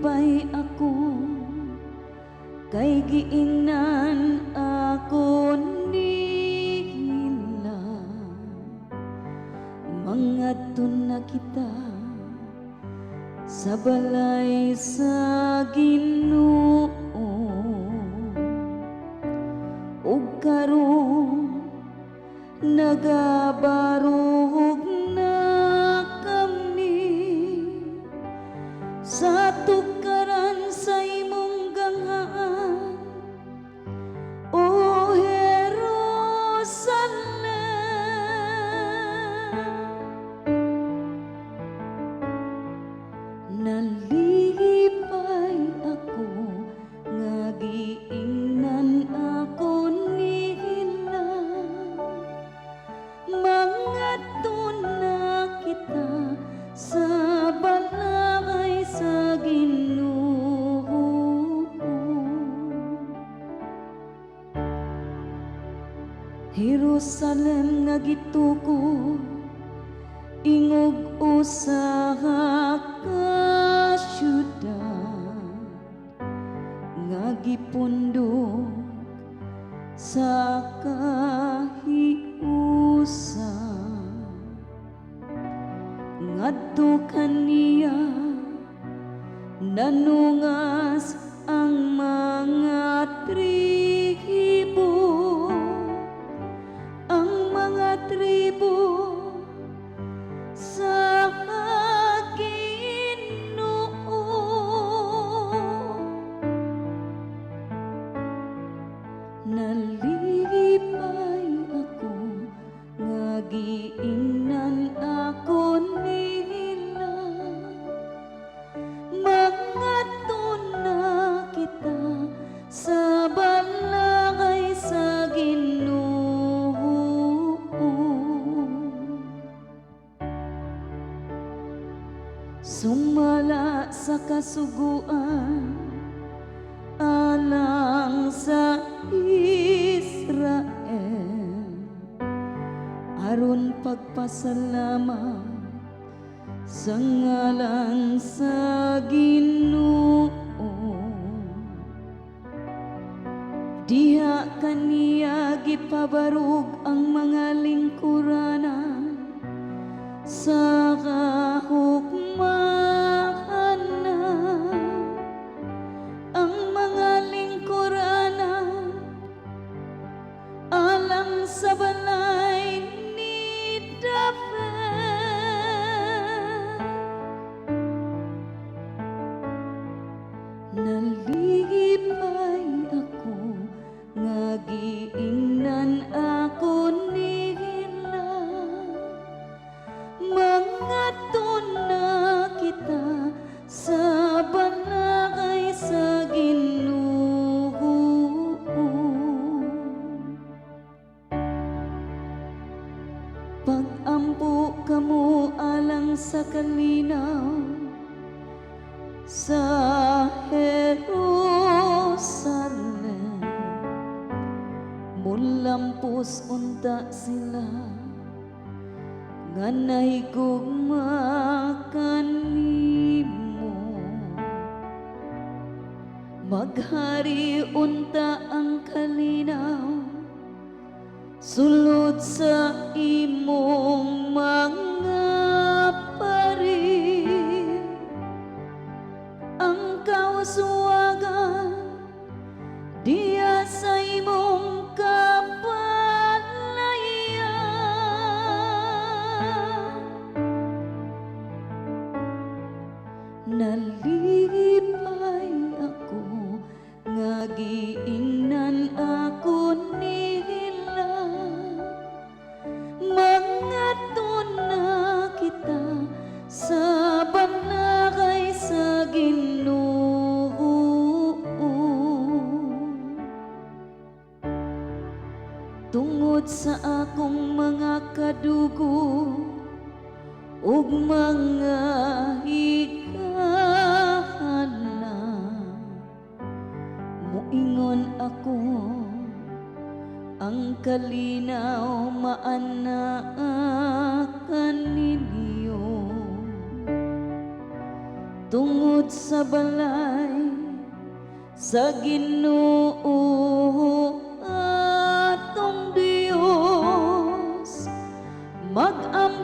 nalipay ako kay giingnan ako nila. Mangadton na kita sa balay sa Ginoo, ug karon nagabarog na kami sa tukaran sa imong ganghaan, o Jerusalem. Nalipay ako nga giingnan ako nila. Mangadton na kita sa balay sa Ginoo. Jerusalem nga gituko ingog usaha ka syudad nga gipundok sa kahiusan. Ngadto kaniya nanungas ang mga tribo, ang mga tribo sa Ginoo. Nalipay ako nga giingnan ako nila. Mangadton na kita sa balay sa Ginoo. Sumala sa kasuguan alang sa Israel, aron pagpasalamat sa ngalan sa Ginoo. Diha kaniya gipabarog ang mga lingkuranan sa kahukmahan na, ang mga lingkuranan alang sa balay ni David. Nalipay ako nga giingnan ako nila. Mangadton na kita sa balay sa Ginoo. Pag-ampo kamo alang sa kalinaw sa Jerusalem, mulampos unta sila nga nahigugma kanimo. Maghari unta ang kalinaw sulod sa imong mga pari. Ang kauswagan diya sa imong kapalayan. Nalipay ako nga giingnan ako nila. Mangadton na kita sa balay sa Ginoo. Tungod sa akong mga kadugo ug mga higala, muingon ako ang kalinaw maanaakan ninyo. tungod sa balay sa Ginoo atong Dios, mag-am